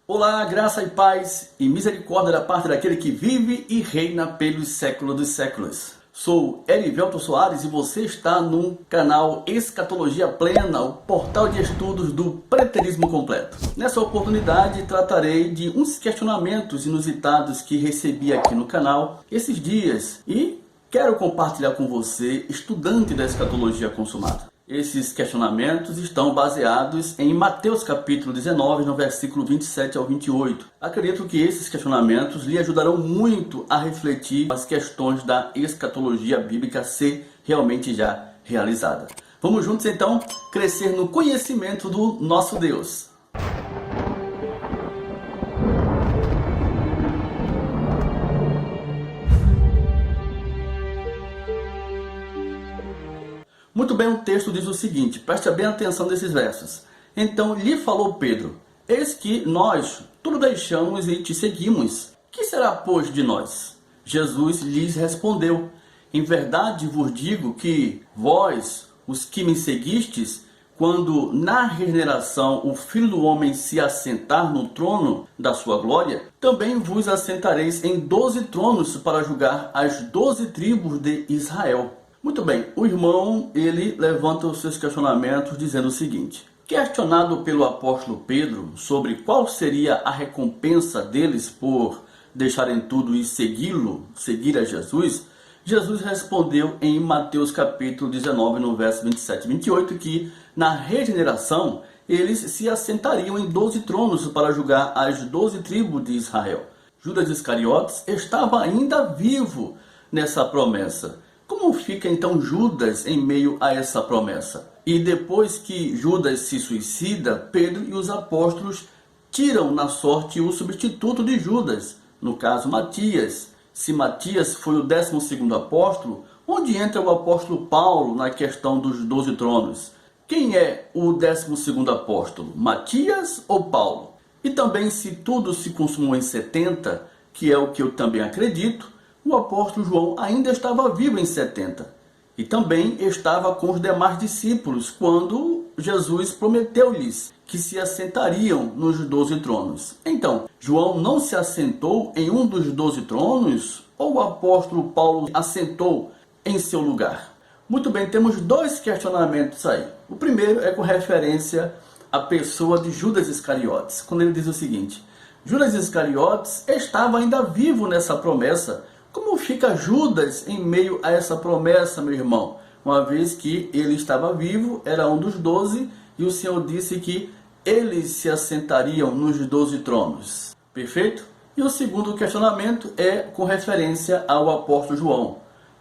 Olá, graça e paz e misericórdia da parte daquele que vive e reina pelos séculos dos séculos. Sou Erivelto Soares e você está no canal Escatologia Plena, o portal de estudos do preterismo completo. Nessa oportunidade tratarei de uns questionamentos inusitados que recebi aqui no canal esses dias e quero compartilhar com você, estudante da escatologia consumada. Esses questionamentos estão baseados em Mateus capítulo 19, no versículo 27 ao 28. Acredito que esses questionamentos lhe ajudarão muito a refletir as questões da escatologia bíblica ser realmente já realizada. Vamos juntos então crescer no conhecimento do nosso Deus. Muito bem, o texto diz o seguinte, preste bem atenção nesses versos. Então lhe falou Pedro, eis que nós tudo deixamos e te seguimos. Que será, pois, de nós? Jesus lhes respondeu, em verdade vos digo que vós, os que me seguistes, quando na regeneração o Filho do Homem se assentar no trono da sua glória, também vos assentareis em 12 tronos para julgar as 12 tribos de Israel. Muito bem, o irmão, ele levanta os seus questionamentos dizendo o seguinte. Questionado pelo apóstolo Pedro sobre qual seria a recompensa deles por deixarem tudo e segui-lo, seguir a Jesus, Jesus respondeu em Mateus capítulo 19, no verso 27 e 28, que na regeneração eles se assentariam em 12 tronos para julgar as 12 tribos de Israel. Judas Iscariotes estava ainda vivo nessa promessa. Como fica então Judas em meio a essa promessa? E depois que Judas se suicida, Pedro e os apóstolos tiram na sorte o substituto de Judas, no caso Matias. Se Matias foi o 12º apóstolo, onde entra o apóstolo Paulo na questão dos 12 tronos? Quem é o 12º apóstolo? Matias ou Paulo? E também se tudo se consumou em 70, que é o que eu também acredito, o apóstolo João ainda estava vivo em 70 e também estava com os demais discípulos quando Jesus prometeu-lhes que se assentariam nos 12 tronos. Então, João não se assentou em um dos 12 tronos ou o apóstolo Paulo assentou em seu lugar? Muito bem, temos dois questionamentos aí. O primeiro é com referência à pessoa de Judas Iscariotes, quando ele diz o seguinte, Judas Iscariotes estava ainda vivo nessa promessa. Como fica Judas em meio a essa promessa, meu irmão? Uma vez que ele estava vivo, era um dos 12, e o Senhor disse que eles se assentariam nos 12 tronos. Perfeito? E o segundo questionamento é com referência ao apóstolo João.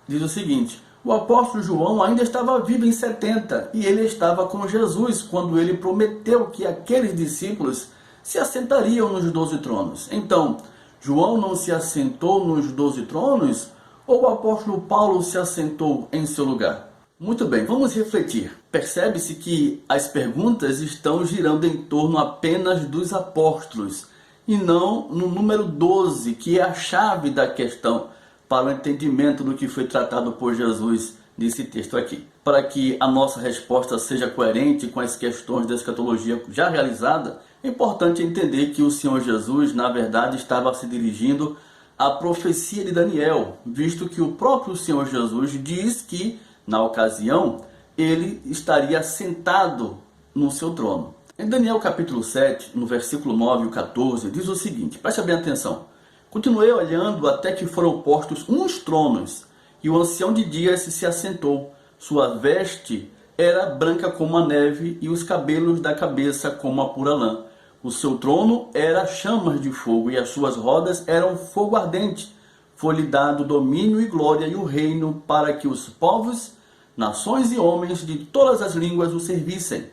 Diz o seguinte, o apóstolo João ainda estava vivo em 70, e ele estava com Jesus quando ele prometeu que aqueles discípulos se assentariam nos 12 tronos. Então, João não se assentou nos 12 tronos ou o apóstolo Paulo se assentou em seu lugar? Muito bem, vamos refletir. Percebe-se que as perguntas estão girando em torno apenas dos apóstolos e não no número 12, que é a chave da questão para o entendimento do que foi tratado por Jesus nesse texto aqui. Para que a nossa resposta seja coerente com as questões da escatologia já realizada, é importante entender que o Senhor Jesus, na verdade, estava se dirigindo à profecia de Daniel, visto que o próprio Senhor Jesus diz que, na ocasião, ele estaria sentado no seu trono. Em Daniel capítulo 7, no versículo 9 e 14, diz o seguinte, preste bem atenção. Continuei olhando até que foram postos uns tronos, e o ancião de dias se assentou. Sua veste era branca como a neve, e os cabelos da cabeça como a pura lã. O seu trono era chamas de fogo, e as suas rodas eram fogo ardente. Foi-lhe dado domínio e glória e o reino para que os povos, nações e homens de todas as línguas o servissem.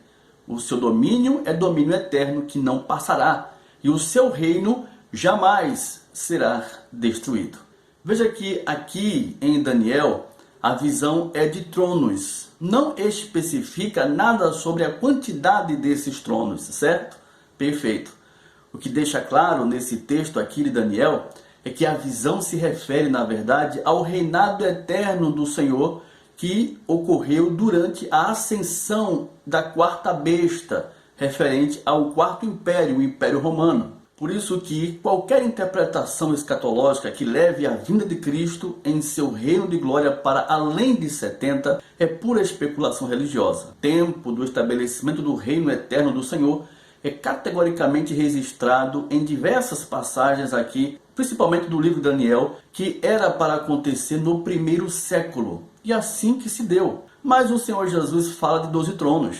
O seu domínio é domínio eterno que não passará, e o seu reino jamais será destruído. Veja que aqui em Daniel a visão é de tronos. Não especifica nada sobre a quantidade desses tronos, certo? Perfeito. O que deixa claro nesse texto aqui de Daniel é que a visão se refere, na verdade, ao reinado eterno do Senhor que ocorreu durante a ascensão da quarta besta, referente ao quarto império, o Império Romano. Por isso que qualquer interpretação escatológica que leve a vinda de Cristo em seu reino de glória para além de 70 é pura especulação religiosa. O tempo do estabelecimento do reino eterno do Senhor é categoricamente registrado em diversas passagens aqui, principalmente do livro de Daniel, que era para acontecer no primeiro século. E assim que se deu. Mas o Senhor Jesus fala de 12 tronos.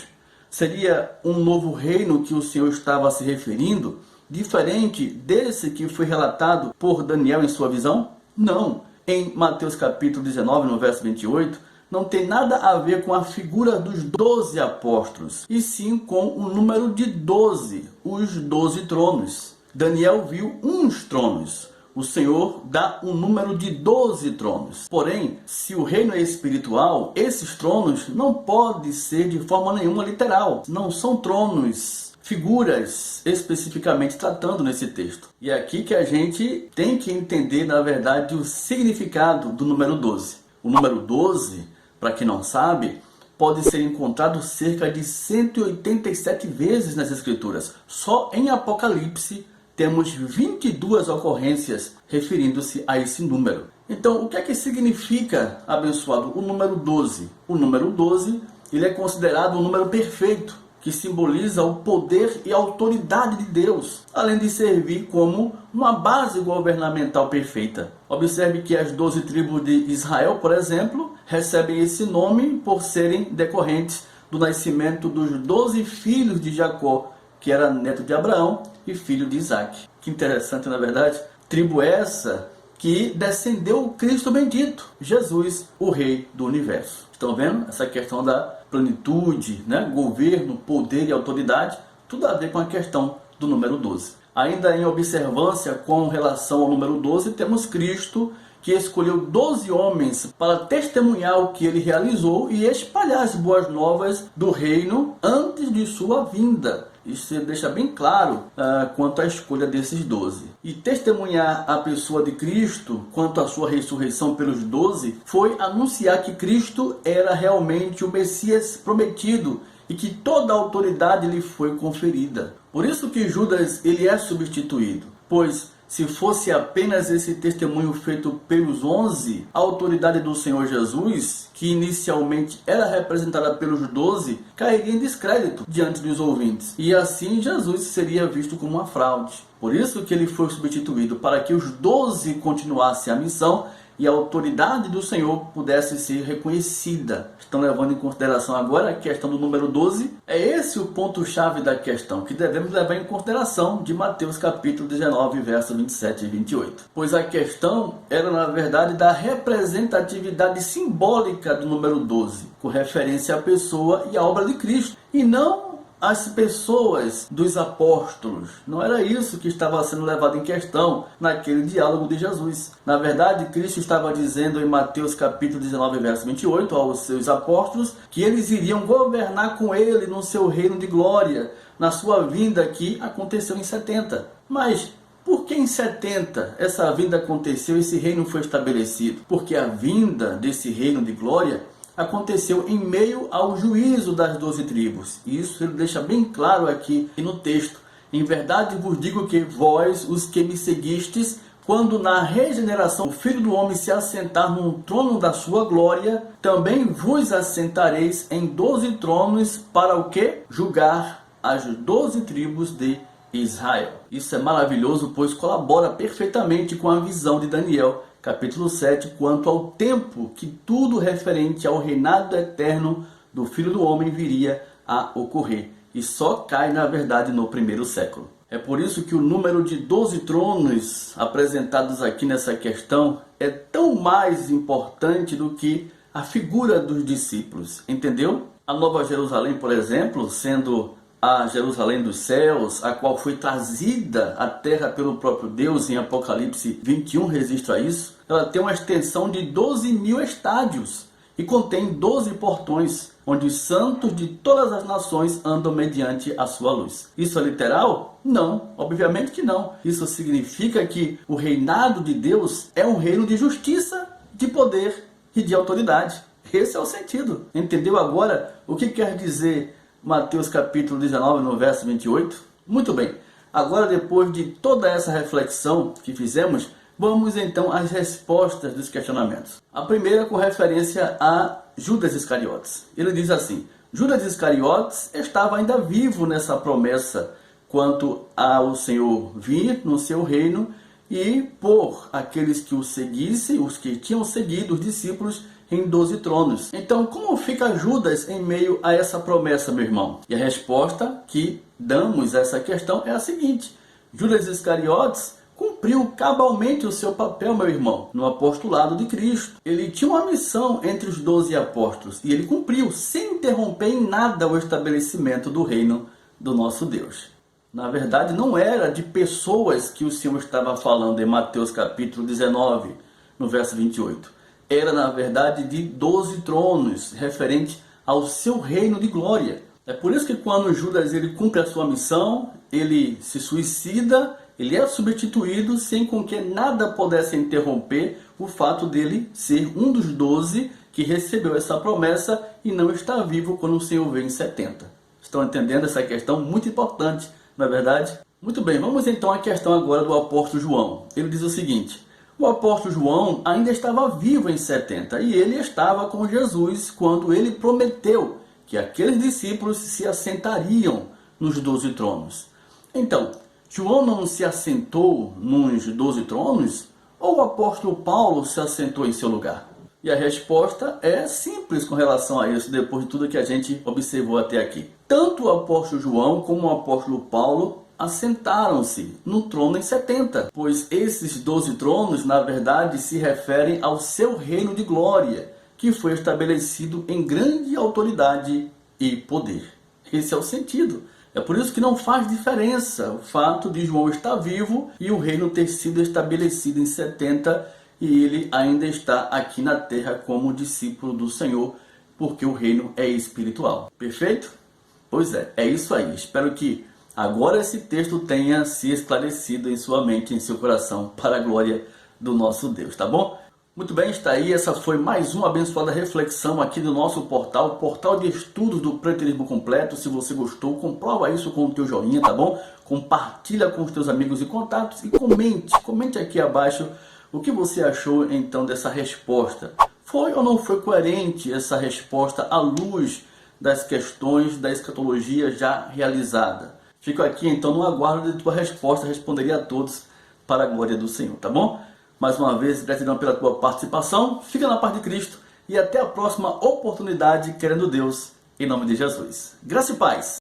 Seria um novo reino que o Senhor estava se referindo, diferente desse que foi relatado por Daniel em sua visão? Não. Em Mateus capítulo 19, no verso 28, não tem nada a ver com a figura dos 12 apóstolos, e sim com o número de 12, os 12 tronos. Daniel viu uns tronos. O Senhor dá um número de 12 tronos. Porém, se o reino é espiritual, esses tronos não podem ser de forma nenhuma literal. Não são tronos, figuras especificamente tratando nesse texto. E é aqui que a gente tem que entender, na verdade, o significado do número 12. O número 12, para quem não sabe, pode ser encontrado cerca de 187 vezes nas Escrituras. Só em Apocalipse temos 22 ocorrências referindo-se a esse número. Então, o que é que significa, abençoado, o número 12? O número 12, ele é considerado um número perfeito, que simboliza o poder e a autoridade de Deus, além de servir como uma base governamental perfeita. Observe que as 12 tribos de Israel, por exemplo, recebem esse nome por serem decorrentes do nascimento dos 12 filhos de Jacó, que era neto de Abraão e filho de Isaac. Que interessante, na verdade. Tribo essa que descendeu o Cristo bendito, Jesus, o Rei do Universo. Estão vendo? Essa questão da plenitude, né? Governo, poder e autoridade, tudo a ver com a questão do número 12. Ainda em observância com relação ao número 12, temos Cristo, que escolheu 12 homens para testemunhar o que ele realizou e espalhar as boas novas do reino antes de sua vinda. Isso deixa bem claro quanto à escolha desses 12. E testemunhar a pessoa de Cristo quanto à sua ressurreição pelos 12 foi anunciar que Cristo era realmente o Messias prometido e que toda a autoridade lhe foi conferida. Por isso que Judas ele é substituído, pois se fosse apenas esse testemunho feito pelos 11, a autoridade do Senhor Jesus, que inicialmente era representada pelos 12, cairia em descrédito diante dos ouvintes. E assim Jesus seria visto como uma fraude. Por isso que ele foi substituído, para que os 12 continuassem a missão e a autoridade do Senhor pudesse ser reconhecida. Estão levando em consideração agora a questão do número 12? É esse o ponto-chave da questão, que devemos levar em consideração de Mateus capítulo 19, versos 27 e 28. Pois a questão era, na verdade, da representatividade simbólica do número 12, com referência à pessoa e à obra de Cristo, e não as pessoas dos apóstolos. Não era isso que estava sendo levado em questão naquele diálogo de Jesus. Na verdade, Cristo estava dizendo em Mateus capítulo 19, verso 28, aos seus apóstolos, que eles iriam governar com ele no seu reino de glória, na sua vinda que aconteceu em 70. Mas por que em 70 essa vinda aconteceu e esse reino foi estabelecido? Porque a vinda desse reino de glória aconteceu em meio ao juízo das 12 tribos. Isso ele deixa bem claro aqui no texto. Em verdade vos digo que vós, os que me seguistes, quando na regeneração o Filho do Homem se assentar no trono da sua glória, também vos assentareis em 12 tronos para o quê? Julgar as 12 tribos de Israel. Isso é maravilhoso, pois colabora perfeitamente com a visão de Daniel, capítulo 7, quanto ao tempo que tudo referente ao reinado eterno do Filho do Homem viria a ocorrer. E só cai, na verdade, no primeiro século. É por isso que o número de 12 tronos apresentados aqui nessa questão é tão mais importante do que a figura dos discípulos. Entendeu? A Nova Jerusalém, por exemplo, sendo a Jerusalém dos céus, a qual foi trazida à terra pelo próprio Deus, em Apocalipse 21 registra isso, ela tem uma extensão de 12.000 estádios e contém 12 portões, onde os santos de todas as nações andam mediante a sua luz. Isso é literal? Não, obviamente que não. Isso significa que o reinado de Deus é um reino de justiça, de poder e de autoridade. Esse é o sentido. Entendeu agora o que quer dizer Mateus capítulo 19, no verso 28? Muito bem. Agora, depois de toda essa reflexão que fizemos, vamos então às respostas dos questionamentos. A primeira com referência a Judas Iscariotes. Ele diz assim: Judas Iscariotes estava ainda vivo nessa promessa quanto ao Senhor vir no seu reino e pôr aqueles que o seguissem, os que tinham seguido os discípulos, em 12 tronos. Então, como fica Judas em meio a essa promessa, meu irmão? E a resposta que damos a essa questão é a seguinte: Judas Iscariotes cumpriu cabalmente o seu papel, meu irmão, no apostolado de Cristo. Ele tinha uma missão entre os 12 apóstolos e ele cumpriu sem interromper em nada o estabelecimento do reino do nosso Deus. Na verdade, não era de pessoas que o Senhor estava falando em Mateus capítulo 19, no verso 28. Era, na verdade, de 12 tronos, referente ao seu reino de glória. É por isso que quando Judas ele cumpre a sua missão, ele se suicida, ele é substituído sem com que nada pudesse interromper o fato dele ser um dos 12 que recebeu essa promessa e não está vivo quando o Senhor vem em 70. Estão entendendo essa questão muito importante, não é verdade? Muito bem, vamos então à questão agora do apóstolo João. Ele diz o seguinte: o apóstolo João ainda estava vivo em 70 e ele estava com Jesus quando ele prometeu que aqueles discípulos se assentariam nos 12 tronos. Então, João não se assentou nos 12 tronos ou o apóstolo Paulo se assentou em seu lugar? E a resposta é simples com relação a isso, depois de tudo que a gente observou até aqui. Tanto o apóstolo João como o apóstolo Paulo assentaram-se no trono em 70, pois esses 12 tronos, na verdade, se referem ao seu reino de glória, que foi estabelecido em grande autoridade e poder. Esse é o sentido. É por isso que não faz diferença o fato de João estar vivo e o reino ter sido estabelecido em 70 e ele ainda está aqui na terra como discípulo do Senhor, porque o reino é espiritual. Perfeito? Pois é isso aí. Espero que agora esse texto tenha se esclarecido em sua mente, em seu coração, para a glória do nosso Deus, tá bom? Muito bem, está aí. Essa foi mais uma abençoada reflexão aqui do nosso portal, portal de estudos do Preterismo Completo. Se você gostou, comprova isso com o teu joinha, tá bom? Compartilha com os teus amigos e contatos e comente aqui abaixo o que você achou então dessa resposta. Foi ou não foi coerente essa resposta à luz das questões da escatologia já realizada? Fico aqui então no aguardo de tua resposta, responderia a todos para a glória do Senhor, tá bom? Mais uma vez, gratidão pela tua participação, fica na paz de Cristo e até a próxima oportunidade, querendo Deus, em nome de Jesus. Graça e paz!